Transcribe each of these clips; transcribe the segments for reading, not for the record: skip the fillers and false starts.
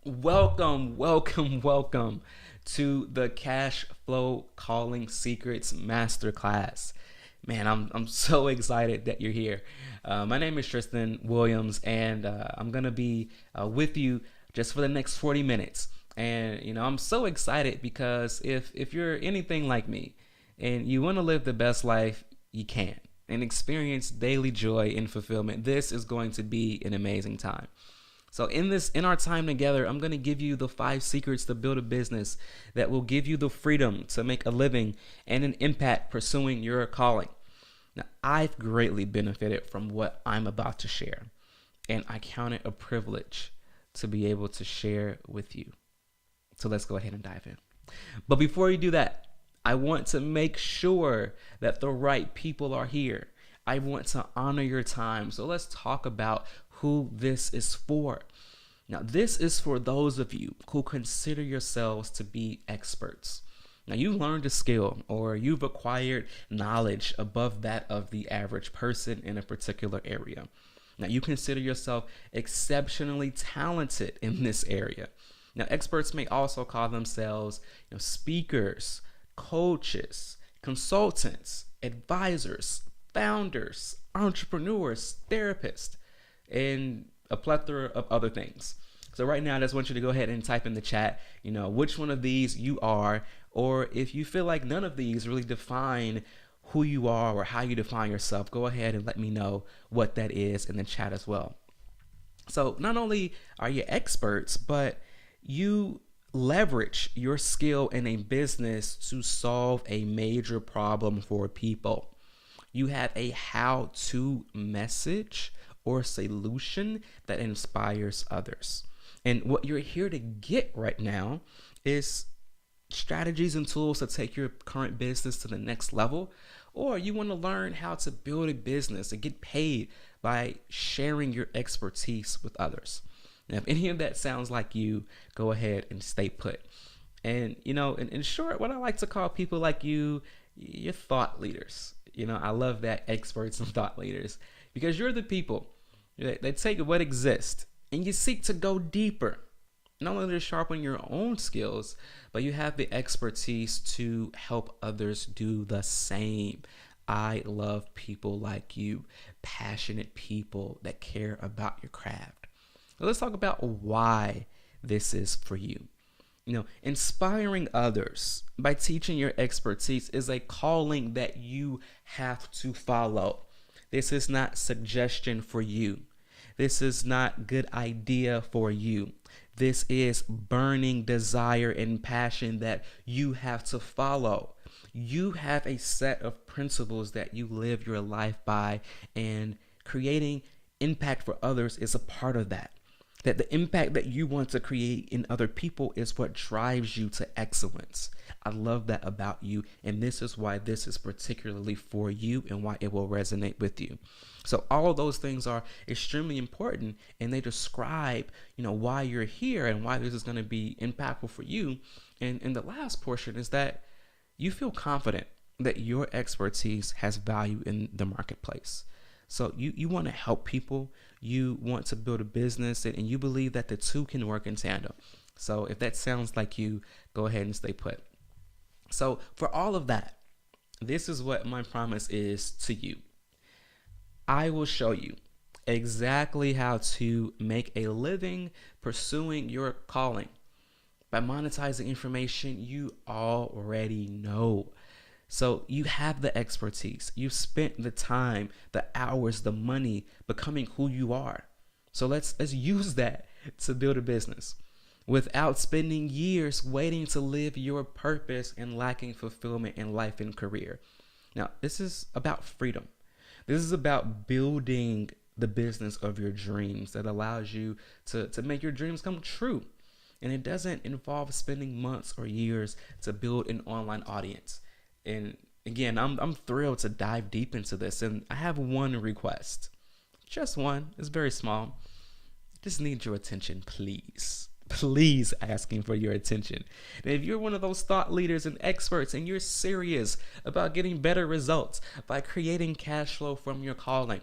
Welcome to the Cash Flow Calling Secrets Masterclass. Man, I'm so excited that you're here. My name is Tristian Williams, and I'm gonna be with you just for the next 40 minutes. And I'm so excited because if you're anything like me, and you want to live the best life you can and experience daily joy and fulfillment, this is going to be an amazing time. So in our time together, I'm going to give you the 5 secrets to build a business that will give you the freedom to make a living and an impact pursuing your calling. Now, I've greatly benefited from what I'm about to share, and I count it a privilege to be able to share with you. So let's go ahead and dive in. But before you do that, I want to make sure that the right people are here. I want to honor your time. So let's talk about who this is for. Now, this is for those of you who consider yourselves to be experts. Now, you learned a skill or you've acquired knowledge above that of the average person in a particular area. Now, you consider yourself exceptionally talented in this area. Now, experts may also call themselves speakers, coaches, consultants, advisors, founders, entrepreneurs, therapists, and a plethora of other things. So right now, I just want you to go ahead and type in the chat, which one of these you are, or if you feel like none of these really define who you are or how you define yourself, go ahead and let me know what that is in the chat as well. So not only are you experts, but you leverage your skill in a business to solve a major problem for people. You have a how-to message or solution that inspires others. And what you're here to get right now is strategies and tools to take your current business to the next level, or you want to learn how to build a business and get paid by sharing your expertise with others. Now, if any of that sounds like you, go ahead and stay put. And, in short, what I like to call people like you, you're thought leaders. I love that, experts and thought leaders, because you're the people that take what exists and you seek to go deeper. Not only to sharpen your own skills, but you have the expertise to help others do the same. I love people like you, passionate people that care about your craft. So let's talk about why this is for you. Inspiring others by teaching your expertise is a calling that you have to follow. This is not suggestion for you. This is not good idea for you. This is burning desire and passion that you have to follow. You have a set of principles that you live your life by, and creating impact for others is a part of that. That the impact that you want to create in other people is what drives you to excellence. I love that about you, and this is why this is particularly for you and why it will resonate with you. So all of those things are extremely important, and they describe, why you're here and why this is going to be impactful for you. And the last portion is that you feel confident that your expertise has value in the marketplace. So you want to help people, you want to build a business, and you believe that the two can work in tandem. So if that sounds like you, go ahead and stay put. So for all of that, this is what my promise is to you. I will show you exactly how to make a living pursuing your calling by monetizing information you already know. So you have the expertise. You've spent the time, the hours, the money becoming who you are. So let's use that to build a business without spending years waiting to live your purpose and lacking fulfillment in life and career. Now, this is about freedom. This is about building the business of your dreams that allows you to make your dreams come true. And it doesn't involve spending months or years to build an online audience. And again, I'm thrilled to dive deep into this, and I have one request. Just one. It's very small. Just need your attention, please. Please asking for your attention. And if you're one of those thought leaders and experts and you're serious about getting better results by creating cash flow from your calling,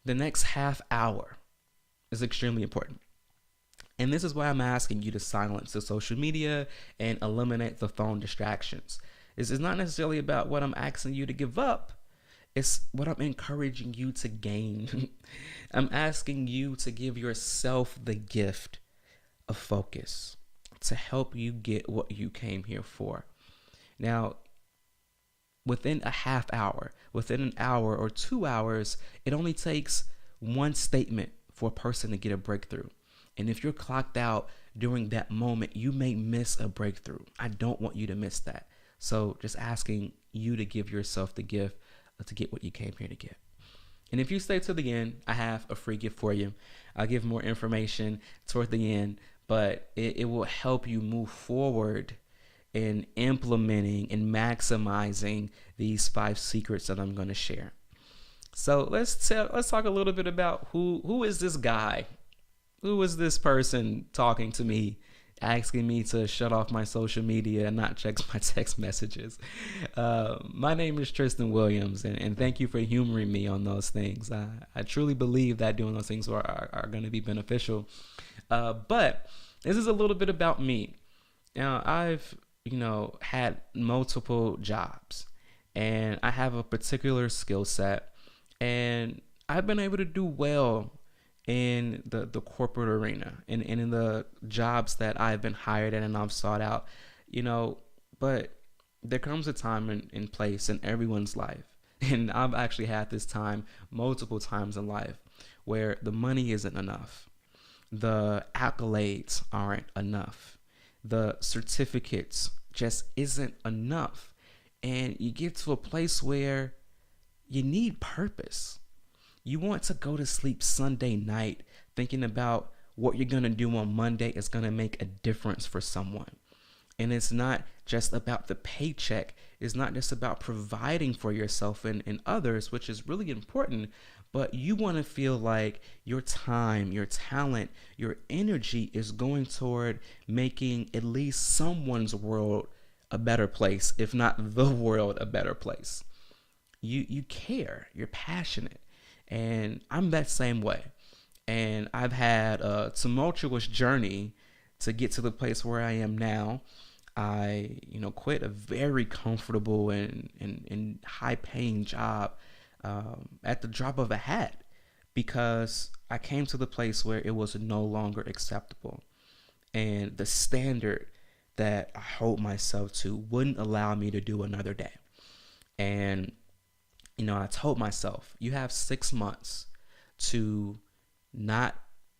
the next half hour is extremely important. And this is why I'm asking you to silence the social media and eliminate the phone distractions. This is not necessarily about what I'm asking you to give up. It's what I'm encouraging you to gain. I'm asking you to give yourself the gift of focus to help you get what you came here for. Now, within a half hour, within an hour or 2 hours, it only takes one statement for a person to get a breakthrough. And if you're clocked out during that moment, you may miss a breakthrough. I don't want you to miss that. So just asking you to give yourself the gift to get what you came here to get. And if you stay to the end, I have a free gift for you. I'll give more information toward the end, but it will help you move forward in implementing and maximizing these 5 secrets that I'm going to share. So let's talk a little bit about who is this guy? Who is this person talking to me, asking me to shut off my social media and not check my text messages? My name is Tristian Williams, and thank you for humoring me on those things. I truly believe that doing those things are going to be beneficial. But this is a little bit about me. Now, I've had multiple jobs, and I have a particular skill set, and I've been able to do well in the corporate arena and in the jobs that I've been hired in and I've sought out, but there comes a time and place in everyone's life. And I've actually had this time multiple times in life where the money isn't enough. The accolades aren't enough. The certificates just isn't enough. And you get to a place where you need purpose. You want to go to sleep Sunday night thinking about what you're going to do on Monday is going to make a difference for someone. And it's not just about the paycheck. It's not just about providing for yourself and others, which is really important, but you want to feel like your time, your talent, your energy is going toward making at least someone's world a better place, if not the world a better place. You care, you're passionate. And I'm that same way. And I've had a tumultuous journey to get to the place where I am now. I, quit a very comfortable and high-paying job at the drop of a hat because I came to the place where it was no longer acceptable. And the standard that I hold myself to wouldn't allow me to do another day. And I told myself, you have 6 months to not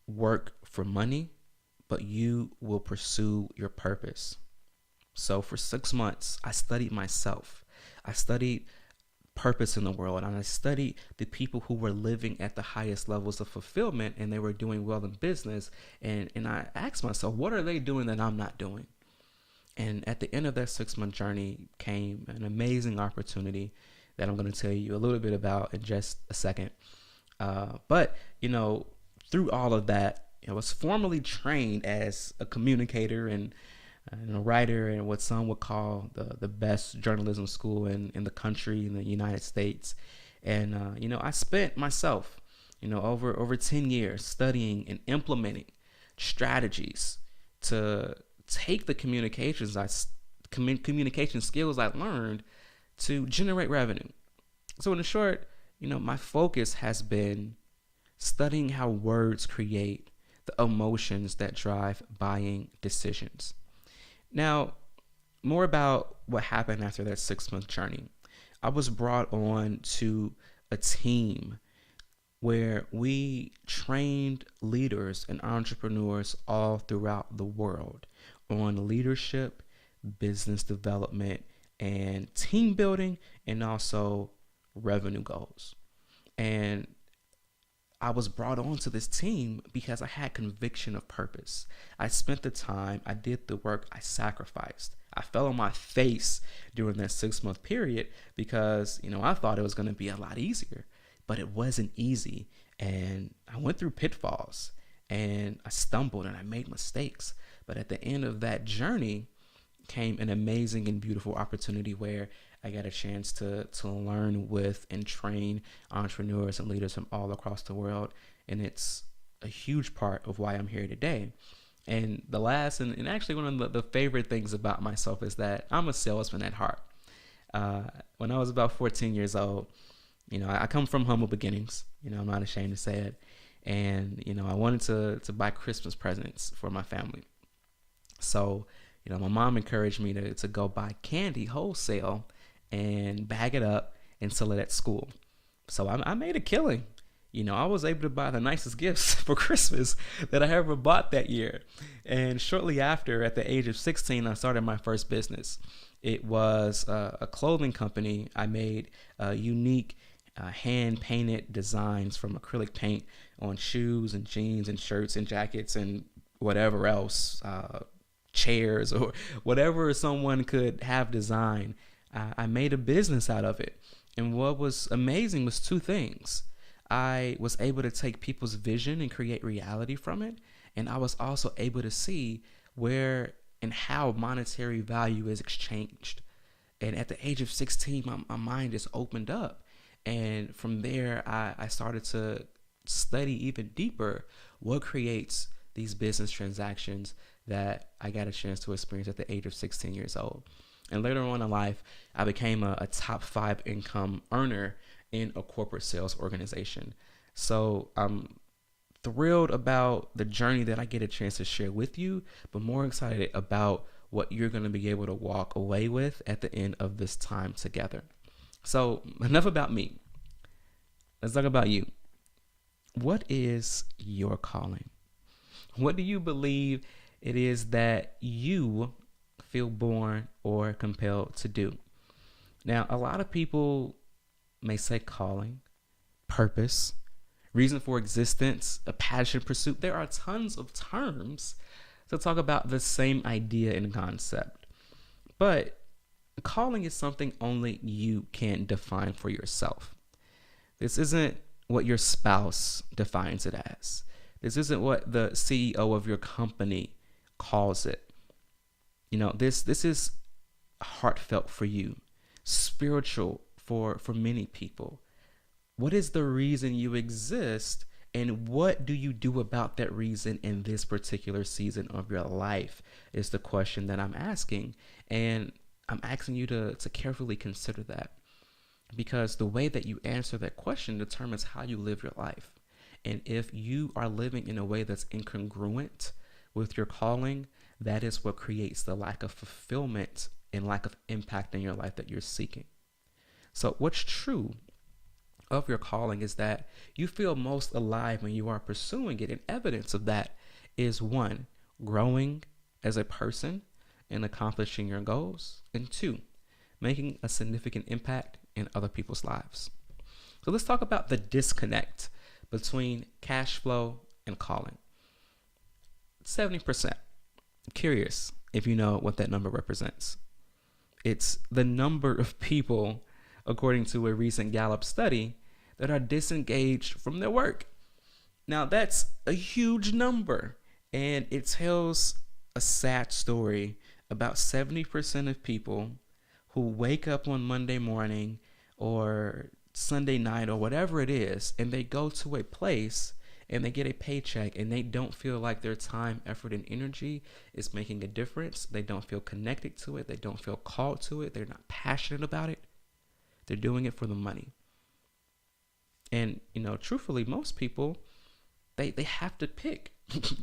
work for money, but you will pursue your purpose. So for 6 months, I studied myself. I studied purpose in the world, and I studied the people who were living at the highest levels of fulfillment, and they were doing well in business. And I asked myself, what are they doing that I'm not doing? And at the end of that 6-month journey came an amazing opportunity that I'm going to tell you a little bit about in just a second. But through all of that, I was formally trained as a communicator and a writer in what some would call the best journalism school in the country, in the United States. And, I spent myself, over 10 years studying and implementing strategies to take the communication skills I learned to generate revenue. So in short, my focus has been studying how words create the emotions that drive buying decisions. Now, more about what happened after that 6-month journey. I was brought on to a team where we trained leaders and entrepreneurs all throughout the world on leadership, business development, and team building, and also revenue goals. And I was brought on to this team because I had conviction of purpose. I spent the time, I did the work, I sacrificed. I fell on my face during that 6-month period because, I thought it was going to be a lot easier, but it wasn't easy. And I went through pitfalls and I stumbled and I made mistakes. But at the end of that journey came an amazing and beautiful opportunity where I got a chance to learn with and train entrepreneurs and leaders from all across the world. And it's a huge part of why I'm here today. And the last and actually one of the favorite things about myself is that I'm a salesman at heart. Uh, when I was about 14 years old, I come from humble beginnings. I'm not ashamed to say it. And, I wanted to buy Christmas presents for my family. So, my mom encouraged me to go buy candy wholesale and bag it up and sell it at school. So I made a killing. I was able to buy the nicest gifts for Christmas that I ever bought that year. And shortly after, at the age of 16, I started my first business. It was a clothing company. I made unique hand painted designs from acrylic paint on shoes and jeans and shirts and jackets and whatever else, chairs or whatever someone could have designed. I made a business out of it. And what was amazing was two things. I was able to take people's vision and create reality from it. And I was also able to see where and how monetary value is exchanged. And at the age of 16, my mind just opened up. And from there, I started to study even deeper what creates these business transactions that I got a chance to experience at the age of 16 years old. And later on in life, I became a top 5 income earner in a corporate sales organization. So I'm thrilled about the journey that I get a chance to share with you, but more excited about what you're going to be able to walk away with at the end of this time together. So enough about me. Let's talk about you. What is your calling? What do you believe it is that you feel born or compelled to do? Now, a lot of people may say calling, purpose, reason for existence, a passion pursuit. There are tons of terms to talk about the same idea and concept. But calling is something only you can define for yourself. This isn't what your spouse defines it as. This isn't what the CEO of your company calls it. This is heartfelt for you, spiritual for many people. What is the reason you exist, and what do you do about that reason in this particular season of your life is the question that I'm asking. And I'm asking you to carefully consider that, because the way that you answer that question determines how you live your life. And if you are living in a way that's incongruent with your calling, that is what creates the lack of fulfillment and lack of impact in your life that you're seeking. So what's true of your calling is that you feel most alive when you are pursuing it. And evidence of that is 1, growing as a person and accomplishing your goals. And 2, making a significant impact in other people's lives. So let's talk about the disconnect between cash flow and calling. 70%. Curious if you know what that number represents. It's the number of people, according to a recent Gallup study, that are disengaged from their work. Now, that's a huge number, and it tells a sad story about 70% of people who wake up on Monday morning or Sunday night or whatever it is, and they go to a place and they get a paycheck and they don't feel like their time, effort, and energy is making a difference. They don't feel connected to it. They don't feel called to it. They're not passionate about it. They're doing it for the money. And, truthfully, most people, they have to pick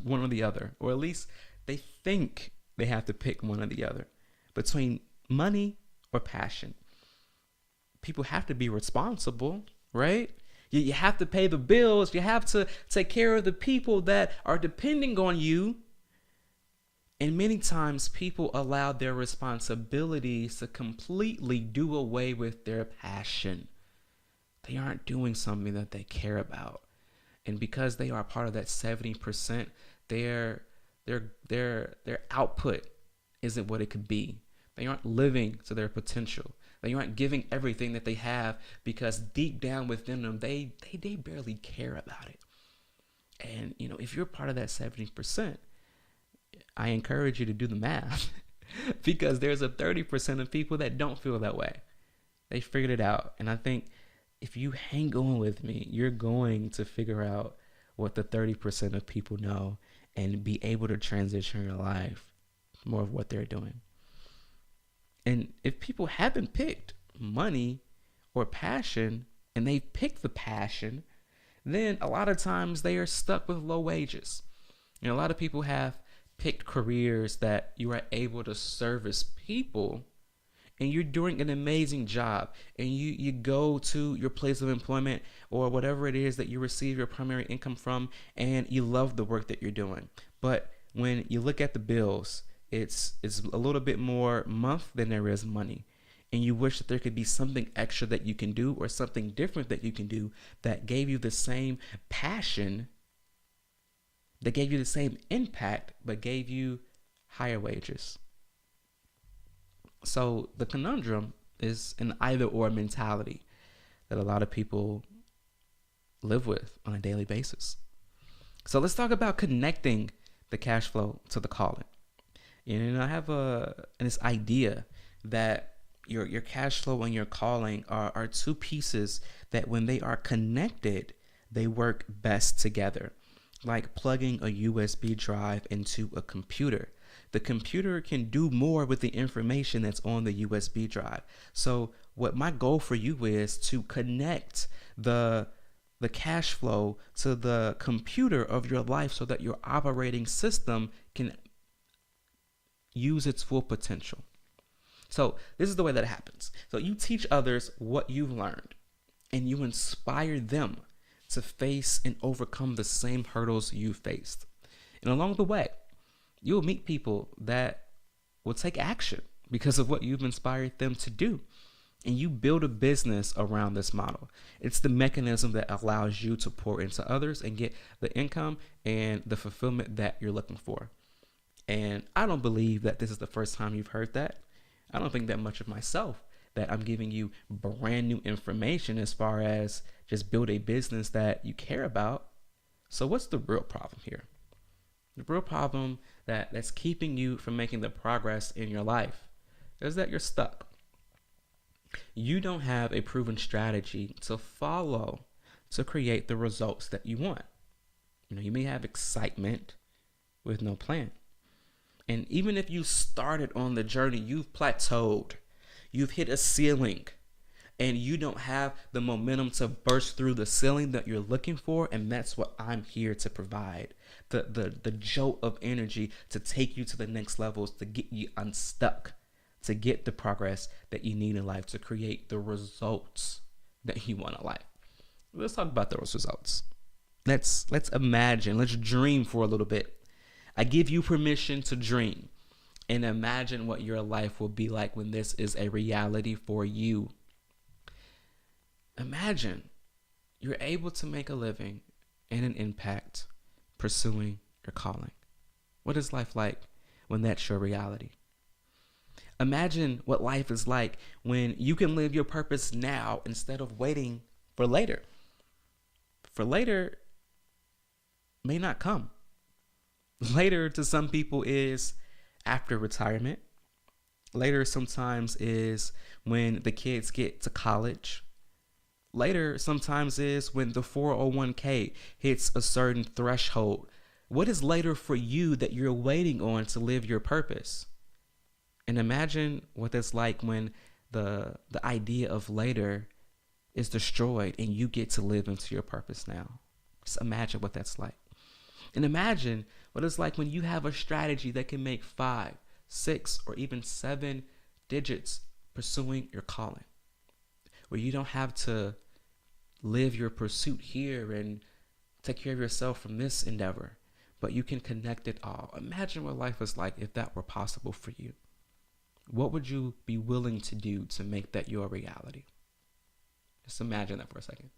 one or the other, or at least they think they have to pick one or the other between money or passion. People have to be responsible, right? You have to pay the bills. You have to take care of the people that are depending on you. And many times people allow their responsibilities to completely do away with their passion. They aren't doing something that they care about. And because they are part of that 70%, their output isn't what it could be. They aren't living to their potential. They aren't giving everything that they have because deep down within them, they barely care about it. And, if you're part of that 70%, I encourage you to do the math because there's a 30% of people that don't feel that way. They figured it out. And I think if you hang on with me, you're going to figure out what the 30% of people know. and be able to transition your life more of what they're doing. And if people haven't picked money or passion and they've picked the passion, then a lot of times they are stuck with low wages. A lot of people have picked careers that you are able to service people, and you're doing an amazing job, and you go to your place of employment or whatever it is that you receive your primary income from, and you love the work that you're doing. But when you look at the bills, it's a little bit more month than there is money, and you wish that there could be something extra that you can do or something different that you can do that gave you the same passion, that gave you the same impact, but gave you higher wages. So the conundrum is an either or mentality that a lot of people live with on a daily basis. So let's talk about connecting the cash flow to the calling. And I have this idea that your cash flow and your calling are two pieces that when they are connected, they work best together. Like plugging a USB drive into a computer. The computer can do more with the information that's on the USB drive. So what my goal for you is to connect the cash flow to the computer of your life so that your operating system can use its full potential. So this is the way that it happens. So you teach others what you've learned, and you inspire them to face and overcome the same hurdles you faced. And along the way, you'll meet people that will take action because of what you've inspired them to do. And you build a business around this model. It's the mechanism that allows you to pour into others and get the income and the fulfillment that you're looking for. And I don't believe that this is the first time you've heard that. I don't think that much of myself, that I'm giving you brand new information as far as just build a business that you care about. So what's the real problem here? The real problem that's keeping you from making the progress in your life is that you're stuck. You don't have a proven strategy to follow to create the results that you want. You may have excitement with no plan. And even if you started on the journey, you've plateaued, you've hit a ceiling, and you don't have the momentum to burst through the ceiling that you're looking for. And that's what I'm here to provide. The jolt of energy to take you to the next levels, to get you unstuck, to get the progress that you need in life, to create the results that you want in life. Let's talk about those results. Let's imagine, let's dream for a little bit. I give you permission to dream and imagine what your life will be like when this is a reality for you. Imagine you're able to make a living and an impact pursuing your calling. What is life like when that's your reality? Imagine what life is like when you can live your purpose now instead of waiting for later. For later may not come. Later to some people is after retirement. Later sometimes is when the kids get to college. Later sometimes is when the 401k hits a certain threshold. What is later for you that you're waiting on to live your purpose? And imagine what that's like when the idea of later is destroyed and you get to live into your purpose now. Just imagine what that's like. And imagine what it's like when you have a strategy that can make 5, 6, or even 7 digits pursuing your calling, where you don't have to live your pursuit here and take care of yourself from this endeavor, but you can connect it all. Imagine what life is like if that were possible for you. What would you be willing to do to make that your reality? Just imagine that for a second.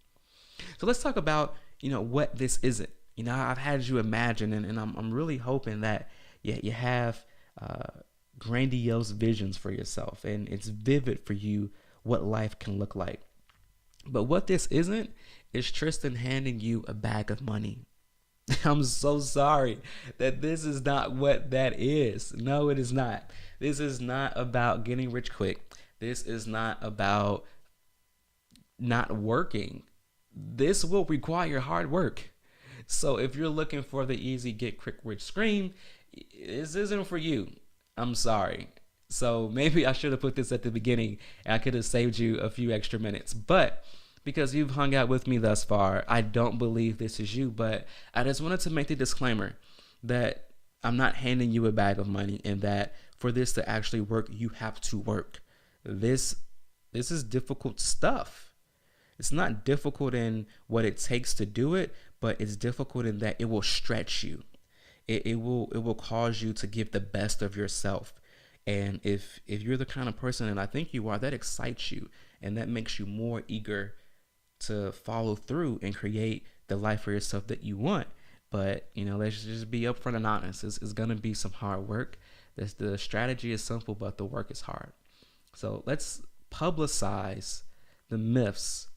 So let's talk about, what this isn't. I've had you imagine, and I'm really hoping that you have grandiose visions for yourself, and it's vivid for you what life can look like. But what this isn't is Tristian handing you a bag of money. I'm so sorry that this is not what that is. No, it is not. This is not about getting rich quick. This is not about not working. This will require hard work. So if you're looking for the easy get quick rich scheme, this isn't for you. I'm sorry. So maybe I should have put this at the beginning and I could have saved you a few extra minutes. But because you've hung out with me thus far, I don't believe this is you. But I just wanted to make the disclaimer that I'm not handing you a bag of money, and that for this to actually work, you have to work. This is difficult stuff. It's not difficult in what it takes to do it, but it's difficult in that it will stretch you. It will cause you to give the best of yourself. And if you're the kind of person, and I think you are, that excites you and that makes you more eager to follow through and create the life for yourself that you want. But let's just be upfront and honest. It's gonna be some hard work. The strategy is simple, but the work is hard. So let's publicize the myths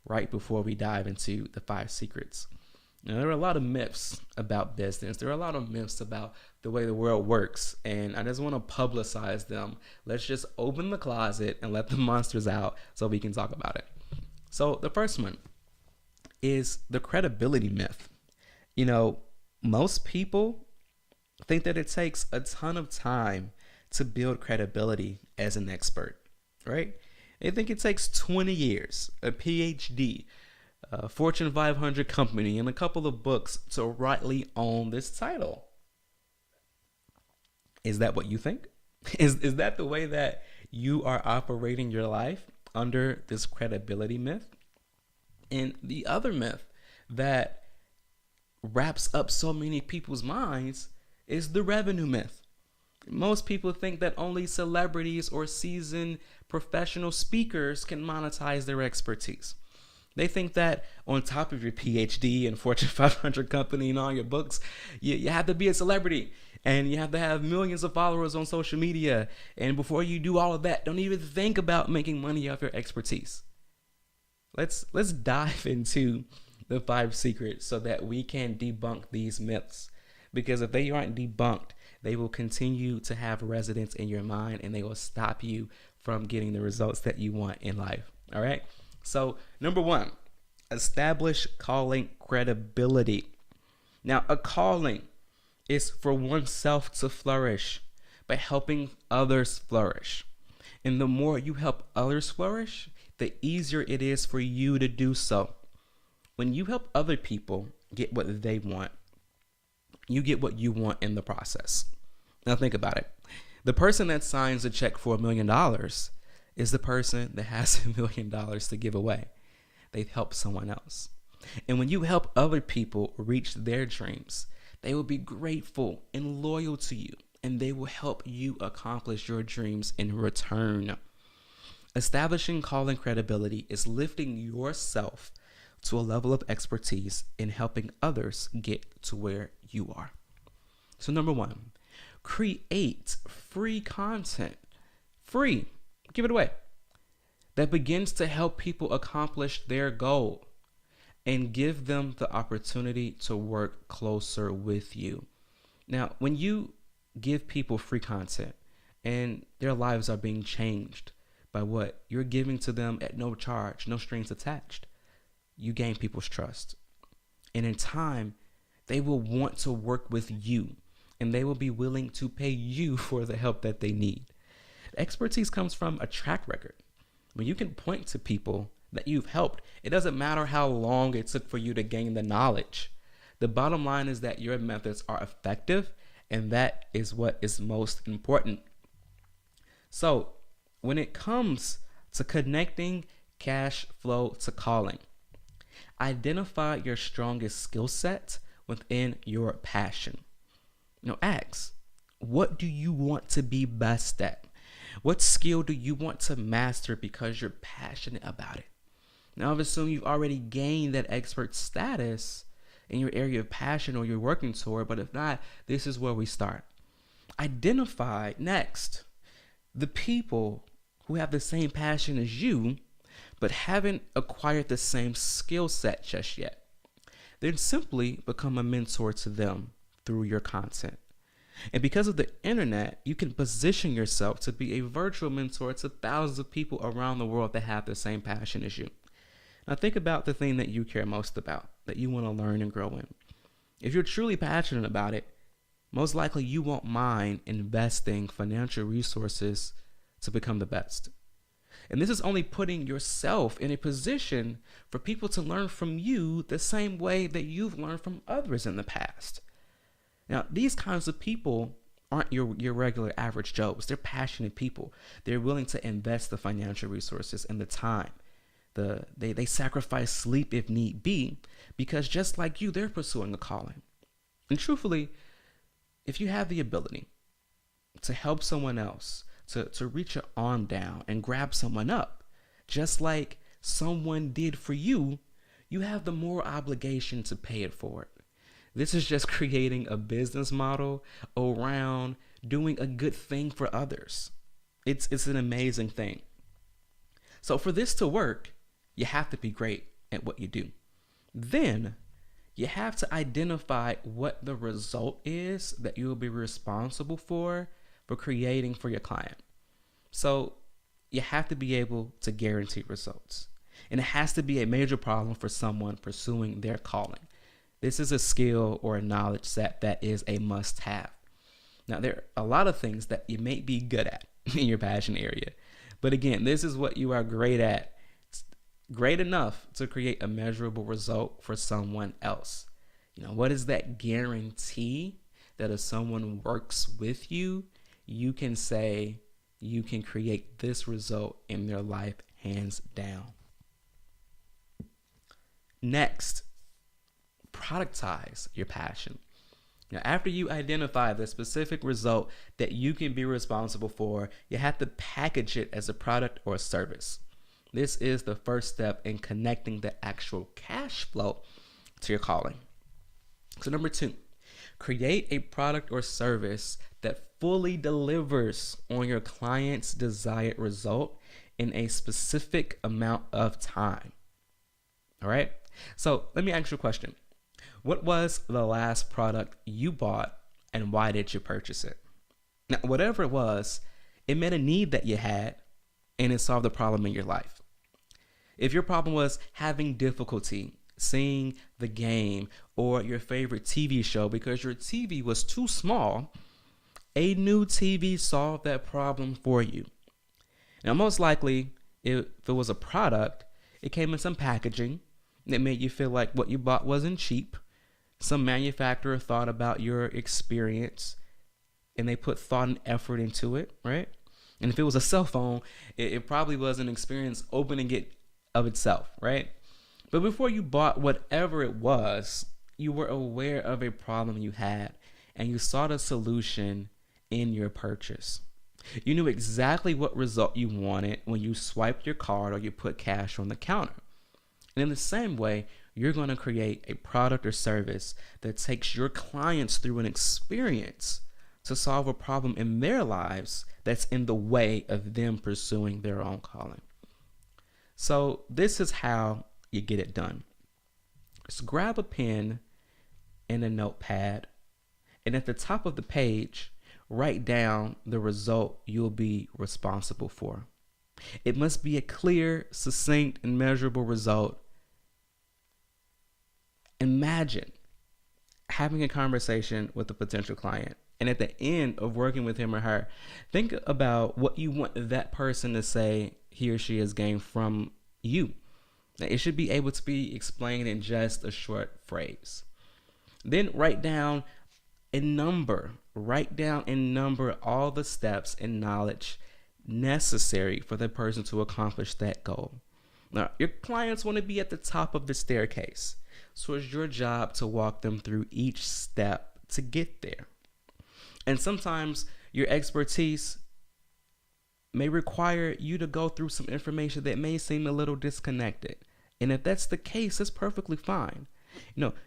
right before we dive into the 5 secrets. Now, there are a lot of myths about business. There are a lot of myths about the way the world works, and I just want to publicize them. Let's just open the closet and let the monsters out so we can talk about it. So the first one is the credibility myth. Most people think that it takes a ton of time to build credibility as an expert, right? They think it takes 20 years, a PhD, a Fortune 500 company, and a couple of books to rightly own this title. Is that what you think? Is that the way that you are operating your life, under this credibility myth? And the other myth that wraps up so many people's minds is the revenue myth. Most people think that only celebrities or seasoned professional speakers can monetize their expertise. They think that on top of your PhD and Fortune 500 company and all your books, you have to be a celebrity and you have to have millions of followers on social media. And before you do all of that, don't even think about making money off your expertise. Let's dive into the 5 secrets so that we can debunk these myths. Because if they aren't debunked, they will continue to have residence in your mind and they will stop you from getting the results that you want in life. All right. So number 1, establish calling credibility. Now, a calling is for oneself to flourish by helping others flourish. And the more you help others flourish, the easier it is for you to do so. When you help other people get what they want, you get what you want in the process. Now think about it. The person that signs a check for $1 million is the person that has $1 million to give away. They've helped someone else. And when you help other people reach their dreams, they will be grateful and loyal to you, and they will help you accomplish your dreams in return. Establishing calling credibility is lifting yourself to a level of expertise in helping others get to where you are. So number 1, create free content. Free. Give it away. That begins to help people accomplish their goal and give them the opportunity to work closer with you. Now, when you give people free content and their lives are being changed by what you're giving to them at no charge, no strings attached, you gain people's trust. And in time, they will want to work with you and they will be willing to pay you for the help that they need. Expertise comes from a track record. When you can point to people that you've helped, it doesn't matter how long it took for you to gain the knowledge. The bottom line is that your methods are effective, and that is what is most important. So when it comes to connecting cash flow to calling, identify your strongest skill set within your passion. Ask, what do you want to be best at? What skill do you want to master because you're passionate about it? Now, I've assumed you've already gained that expert status in your area of passion or you're working toward, but if not, this is where we start. Identify next the people who have the same passion as you, but haven't acquired the same skill set just yet. Then simply become a mentor to them through your content. And because of the internet, you can position yourself to be a virtual mentor to thousands of people around the world that have the same passion as you. Now think about the thing that you care most about, that you want to learn and grow in. If you're truly passionate about it, most likely you won't mind investing financial resources to become the best. And this is only putting yourself in a position for people to learn from you the same way that you've learned from others in the past. Now, these kinds of people aren't your regular average Joes. They're passionate people. They're willing to invest the financial resources and the time. They sacrifice sleep if need be, because just like you, they're pursuing a calling. And truthfully, if you have the ability to help someone else, to reach your arm down and grab someone up, just like someone did for you, you have the moral obligation to pay it forward. This is just creating a business model around doing a good thing for others. It's an amazing thing. So for this to work, you have to be great at what you do. Then you have to identify what the result is that you will be responsible for creating for your client. So you have to be able to guarantee results. And it has to be a major problem for someone pursuing their calling. This is a skill or a knowledge set that is a must-have. Now, there are a lot of things that you may be good at in your passion area. But again, this is what you are great at. It's great enough to create a measurable result for someone else. What is that guarantee that if someone works with you, you can say you can create this result in their life hands down? Next, productize your passion. Now, after you identify the specific result that you can be responsible for, you have to package it as a product or a service. This is the first step in connecting the actual cash flow to your calling. So number 2, create a product or service that fully delivers on your client's desired result in a specific amount of time. All right? So let me ask you a question. What was the last product you bought and why did you purchase it? Now, whatever it was, it met a need that you had and it solved a problem in your life. If your problem was having difficulty seeing the game or your favorite TV show because your TV was too small, a new TV solved that problem for you. Now, most likely, if it was a product, it came in some packaging that made you feel like what you bought wasn't cheap. Some manufacturer thought about your experience and they put thought and effort into it, right? And if it was a cell phone, it probably was an experience opening it of itself, right? But before you bought whatever it was, you were aware of a problem you had and you sought a solution in your purchase. You knew exactly what result you wanted when you swiped your card or you put cash on the counter. And in the same way, you're going to create a product or service that takes your clients through an experience to solve a problem in their lives that's in the way of them pursuing their own calling. So this is how you get it done. Just grab a pen and a notepad, and at the top of the page, write down the result you'll be responsible for. It must be a clear, succinct, and measurable result. Imagine having a conversation with a potential client, and at the end of working with him or her, think about what you want that person to say he or she has gained from you. Now, it should be able to be explained in just a short phrase. Then write down and number all the steps and knowledge necessary for the person to accomplish that goal. Now, your clients want to be at the top of the staircase, so it's your job to walk them through each step to get there. And sometimes your expertise may require you to go through some information that may seem a little disconnected. And if that's the case, it's perfectly fine.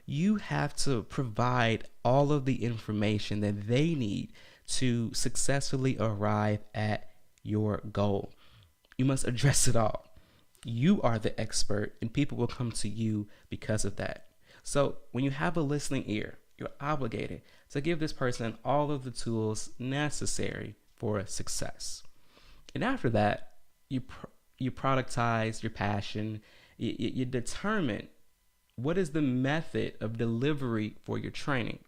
You have to provide all of the information that they need to successfully arrive at your goal. You must address it all. You are the expert, and people will come to you because of that. So when you have a listening ear, you're obligated to give this person all of the tools necessary for success. And after that, you productize your passion. You determine what is the method of delivery for your training?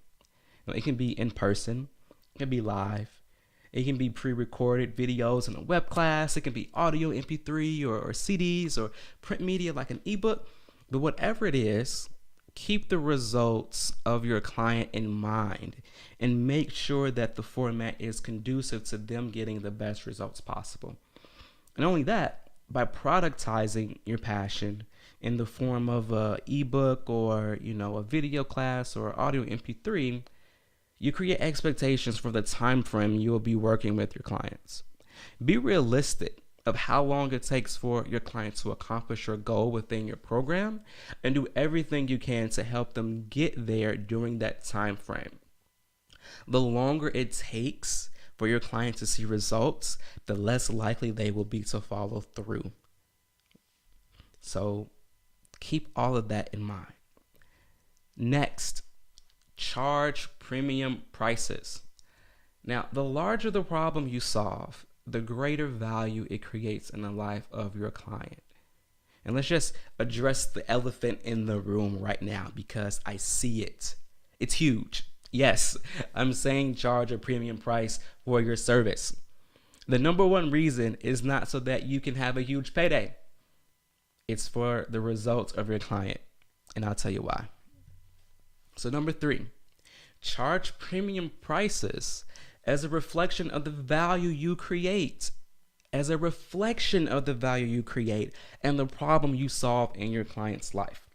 It can be in person, it can be live, it can be pre-recorded videos in a web class, it can be audio MP3 or CDs or print media like an ebook. But whatever it is, keep the results of your client in mind and make sure that the format is conducive to them getting the best results possible. And only that, by productizing your passion in the form of a ebook or a video class or audio MP3, you create expectations for the time frame you will be working with your clients. Be realistic of how long it takes for your client to accomplish your goal within your program, and do everything you can to help them get there during that time frame. The longer it takes for your client to see results, the less likely they will be to follow through. So keep all of that in mind. Next, charge premium prices. Now, the larger the problem you solve, the greater value it creates in the life of your client. And let's just address the elephant in the room right now, because I see it. It's huge. Yes, I'm saying charge a premium price for your service. The number one reason is not so that you can have a huge payday. It's for the results of your client. And I'll tell you why. So number 3, charge premium prices as a reflection of the value you create. As a reflection of the value you create and the problem you solve in your client's life.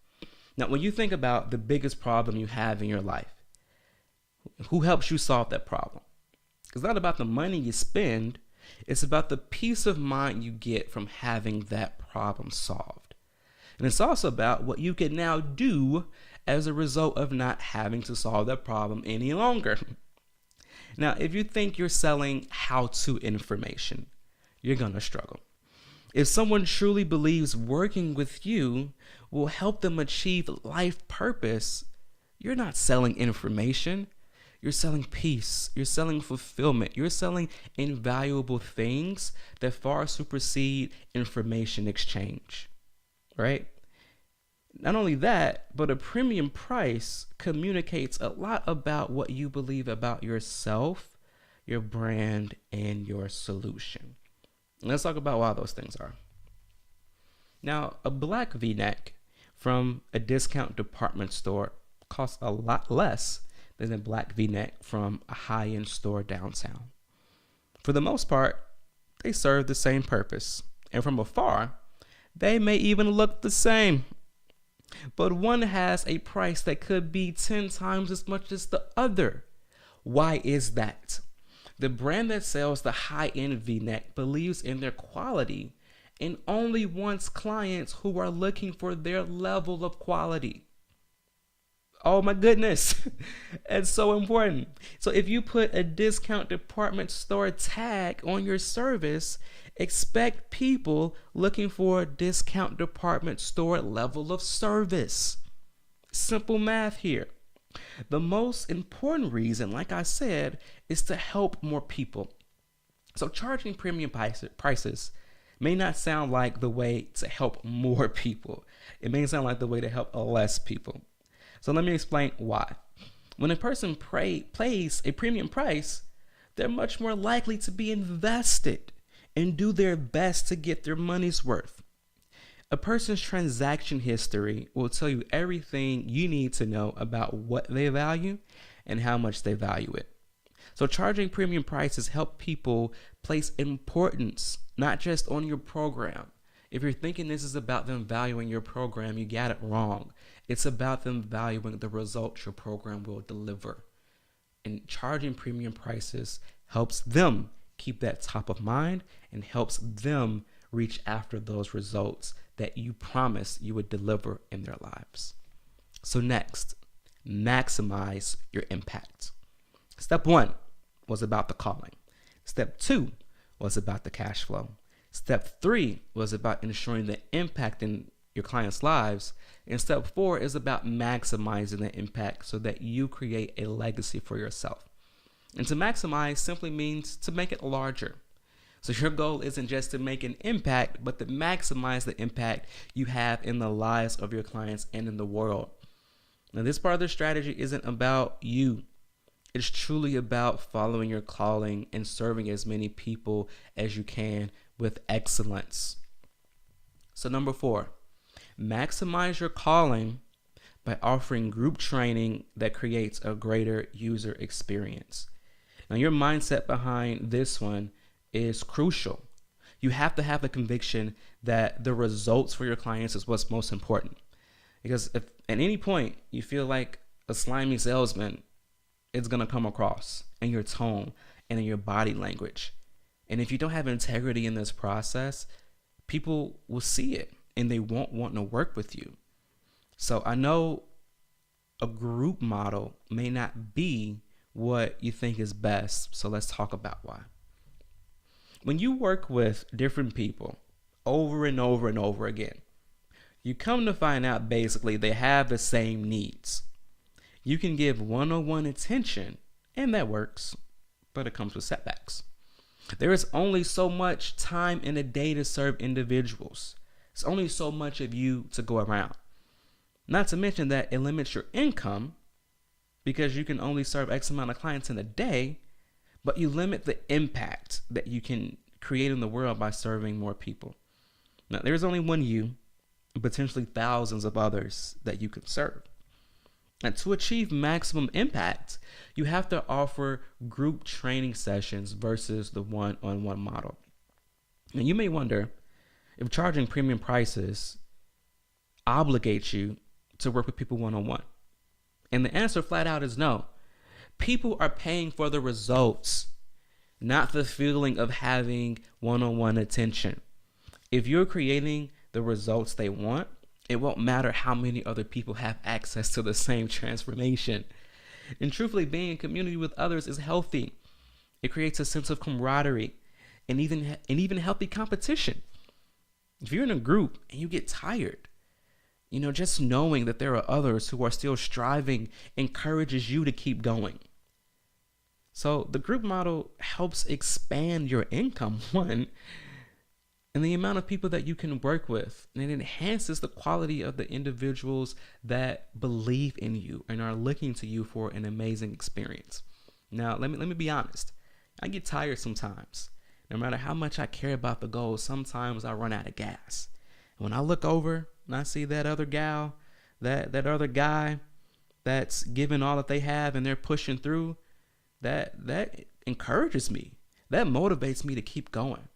Now, when you think about the biggest problem you have in your life, who helps you solve that problem? It's not about the money you spend. It's about the peace of mind you get from having that problem solved. And it's also about what you can now do as a result of not having to solve that problem any longer. Now, if you think you're selling how-to information, you're going to struggle. If someone truly believes working with you will help them achieve life purpose, you're not selling information. You're selling peace. You're selling fulfillment. You're selling invaluable things that far supersede information exchange, right? Not only that, but a premium price communicates a lot about what you believe about yourself, your brand, and your solution. Let's talk about why those things are. Now, a black V-neck from a discount department store costs a lot less than a black V-neck from a high-end store downtown. For the most part, they serve the same purpose, and from afar, they may even look the same. But one has a price that could be 10 times as much as the other. Why is that? The brand that sells the high-end V-neck believes in their quality and only wants clients who are looking for their level of quality. Oh my goodness, it's so important. So if you put a discount department store tag on your service, expect people looking for a discount department store level of service. Simple math here. The most important reason, like I said, is to help more people. So charging premium prices may not sound like the way to help more people. It may sound like the way to help less people. So let me explain why. When a person pays a premium price, they're much more likely to be invested and do their best to get their money's worth. A person's transaction history will tell you everything you need to know about what they value and how much they value it. So charging premium prices help people place importance, not just on your program. If you're thinking this is about them valuing your program, you got it wrong. It's about them valuing the results your program will deliver. And charging premium prices helps them keep that top of mind and helps them reach after those results that you promised you would deliver in their lives. So next, maximize your impact. Step 1 was about the calling. Step 2 was about the cash flow. Step 3 was about ensuring the impact in your clients' lives. And step 4 is about maximizing the impact so that you create a legacy for yourself. And to maximize simply means to make it larger. So your goal isn't just to make an impact, but to maximize the impact you have in the lives of your clients and in the world. Now, this part of the strategy isn't about you. It's truly about following your calling and serving as many people as you can with excellence. So number 4, maximize your calling by offering group training that creates a greater user experience. Now, your mindset behind this one is crucial. You have to have the conviction that the results for your clients is what's most important. Because if at any point you feel like a slimy salesman, it's going to come across in your tone and in your body language. And if you don't have integrity in this process, people will see it and they won't want to work with you. So I know a group model may not be what you think is best. So let's talk about why. When you work with different people over and over and over again, you come to find out basically they have the same needs. You can give one-on-one attention, and that works, but it comes with setbacks. There is only so much time in a day to serve individuals. It's only so much of you to go around. Not to mention that it limits your income because you can only serve X amount of clients in a day, but you limit the impact that you can create in the world by serving more people. Now, there's only one you, and potentially thousands of others that you can serve. And to achieve maximum impact, you have to offer group training sessions versus the one-on-one model. And you may wonder if charging premium prices obligates you to work with people one-on-one. And the answer flat out is no. People are paying for the results, not the feeling of having one-on-one attention. If you're creating the results they want, it won't matter how many other people have access to the same transformation. And truthfully, being in community with others is healthy. It creates a sense of camaraderie and even healthy competition. If you're in a group and you get tired, just knowing that there are others who are still striving encourages you to keep going. So the group model helps expand your income, one, and the amount of people that you can work with. And it enhances the quality of the individuals that believe in you and are looking to you for an amazing experience. Now, let me be honest. I get tired sometimes. No matter how much I care about the goal, sometimes I run out of gas. And when I look over and I see that other gal, that other guy that's giving all that they have and they're pushing through, that encourages me. That motivates me to keep going.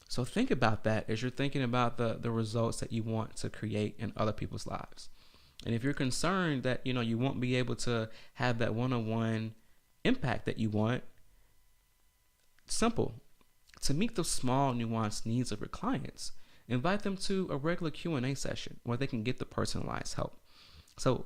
So think about that as you're thinking about the results that you want to create in other people's lives. And if you're concerned that you won't be able to have that one-on-one impact that you want, simple. To meet the small nuanced needs of your clients, invite them to a regular Q&A session where they can get the personalized help. So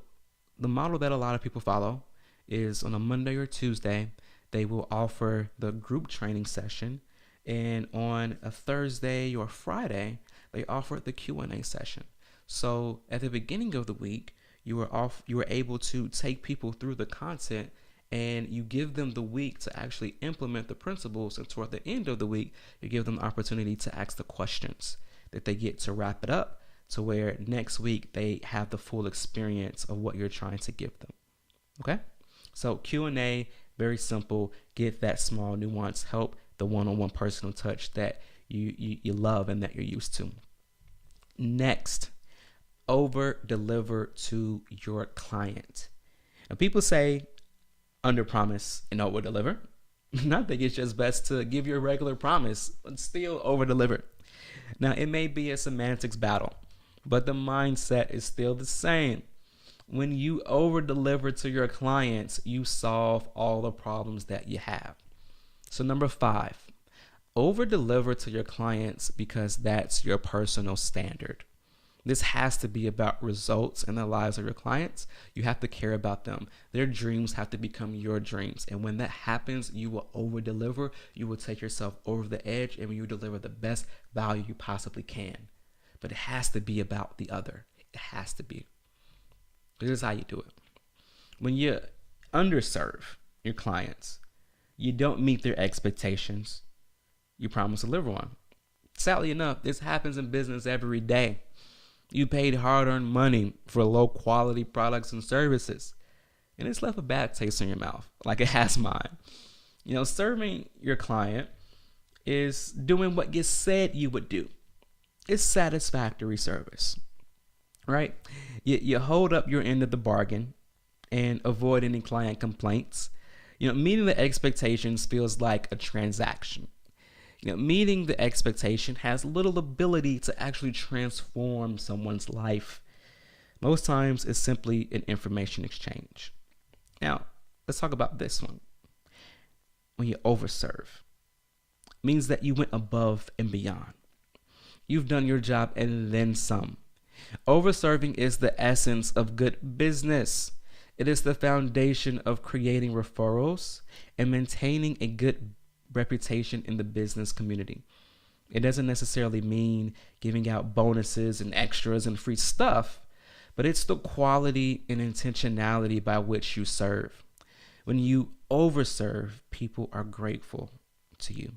the model that a lot of people follow is on a Monday or Tuesday, they will offer the group training session. And on a Thursday or Friday, they offer the Q&A session. So at the beginning of the week, you were able to take people through the content and you give them the week to actually implement the principles. And toward the end of the week, you give them the opportunity to ask the questions that they get to wrap it up to where next week they have the full experience of what you're trying to give them. Okay? So Q&A, very simple. Get that small nuance help, the one-on-one personal touch that you love and that you're used to. Next, over deliver to your client. And people say under promise and over deliver. And I think it's just best to give your regular promise but still over deliver. Now, it may be a semantics battle, but the mindset is still the same. When you over deliver to your clients, you solve all the problems that you have. So number 5, over deliver to your clients because that's your personal standard. This has to be about results in the lives of your clients. You have to care about them. Their dreams have to become your dreams. And when that happens, you will over deliver. You will take yourself over the edge and you deliver the best value you possibly can. But it has to be about the other. It has to be. This is how you do it. When you underserve your clients, you don't meet their expectations, you promised to deliver on. Sadly enough, this happens in business every day. You paid hard-earned money for low-quality products and services, and it's left a bad taste in your mouth, like it has mine. Serving your client is doing what you said you would do. It's satisfactory service, right? You hold up your end of the bargain and avoid any client complaints. Meeting the expectations feels like a transaction. Meeting the expectation has little ability to actually transform someone's life. Most times it's simply an information exchange. Now, let's talk about this one. When you overserve, it means that you went above and beyond. You've done your job and then some. Overserving is the essence of good business. It is the foundation of creating referrals and maintaining a good reputation in the business community. It doesn't necessarily mean giving out bonuses and extras and free stuff, but it's the quality and intentionality by which you serve. When you overserve, people are grateful to you.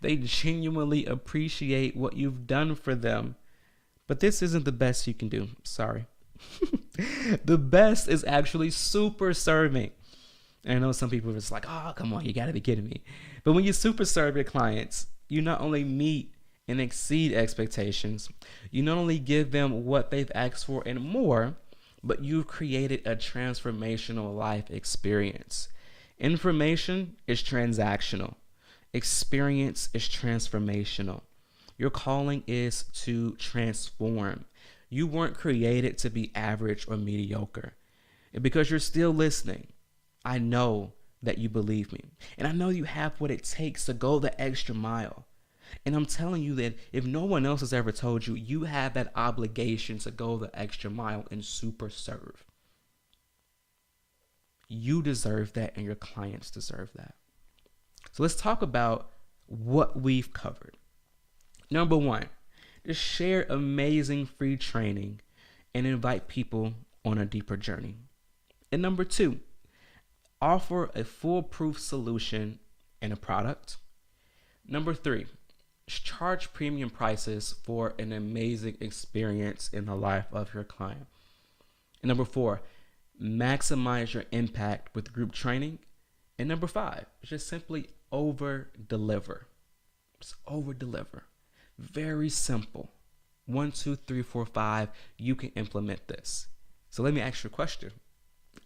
They genuinely appreciate what you've done for them. But this isn't the best you can do. Sorry. The best is actually super serving. And I know some people are just like, oh, come on, you got to be kidding me. But when you super serve your clients, you not only meet and exceed expectations, you not only give them what they've asked for and more, but you've created a transformational life experience. Information is transactional. Experience is transformational. Your calling is to transform. You weren't created to be average or mediocre. And because you're still listening, I know that you believe me. And I know you have what it takes to go the extra mile. And I'm telling you that if no one else has ever told you, you have that obligation to go the extra mile and super serve. You deserve that and your clients deserve that. So let's talk about what we've covered. Number one, just share amazing free training and invite people on a deeper journey. And number two, offer a foolproof solution and a product. Number three, charge premium prices for an amazing experience in the life of your client. And number four, maximize your impact with group training. And number five, just simply over deliver. Just over deliver. Very simple. 1, 2, 3, 4, 5. You can implement this. So let me ask you a question.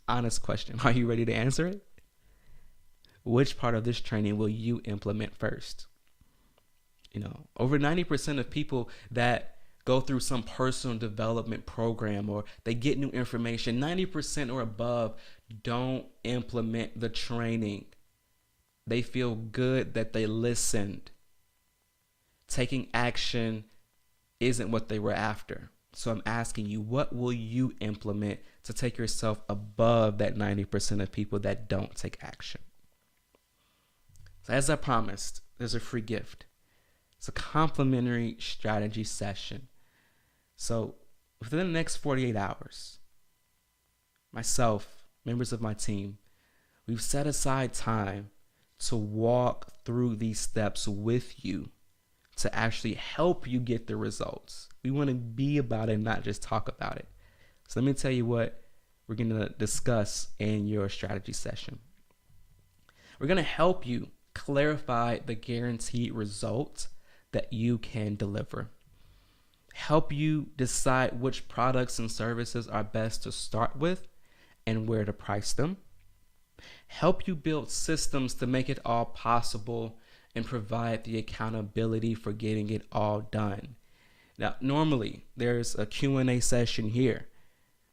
Honest question. Are you ready to answer it? Which part of this training will you implement first? Over 90% of people that go through some personal development program or they get new information, 90% or above don't implement the training. They feel good that they listened. Taking action isn't what they were after. So I'm asking you, what will you implement to take yourself above that 90% of people that don't take action? So as I promised, there's a free gift. It's a complimentary strategy session. So within the next 48 hours, myself, members of my team, we've set aside time to walk through these steps with you to actually help you get the results. We want to be about it, not just talk about it. So let me tell you what we're going to discuss in your strategy session. We're going to help you clarify the guaranteed results that you can deliver. Help you decide which products and services are best to start with and where to price them. Help you build systems to make it all possible and provide the accountability for getting it all done. Now, normally there's a Q&A session here,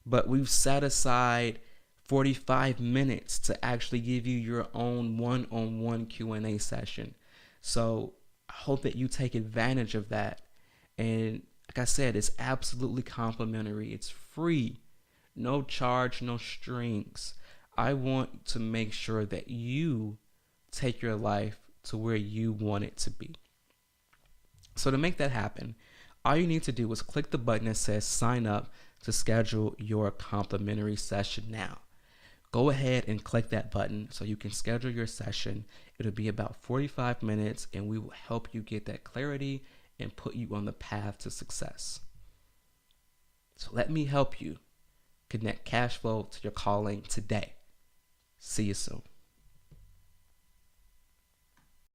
but we've set aside 45 minutes to actually give you your own one-on-one Q&A session. So I hope that you take advantage of that. And like I said, it's absolutely complimentary. It's free, no charge, no strings. I want to make sure that you take your life to where you want it to be. So to make that happen, all you need to do is click the button that says sign up to schedule your complimentary session now. go ahead and click that button so you can schedule your session. It'll be about 45 minutes, and we will help you get that clarity and put you on the path to success. So let me help you connect cash flow to your calling today. See you soon.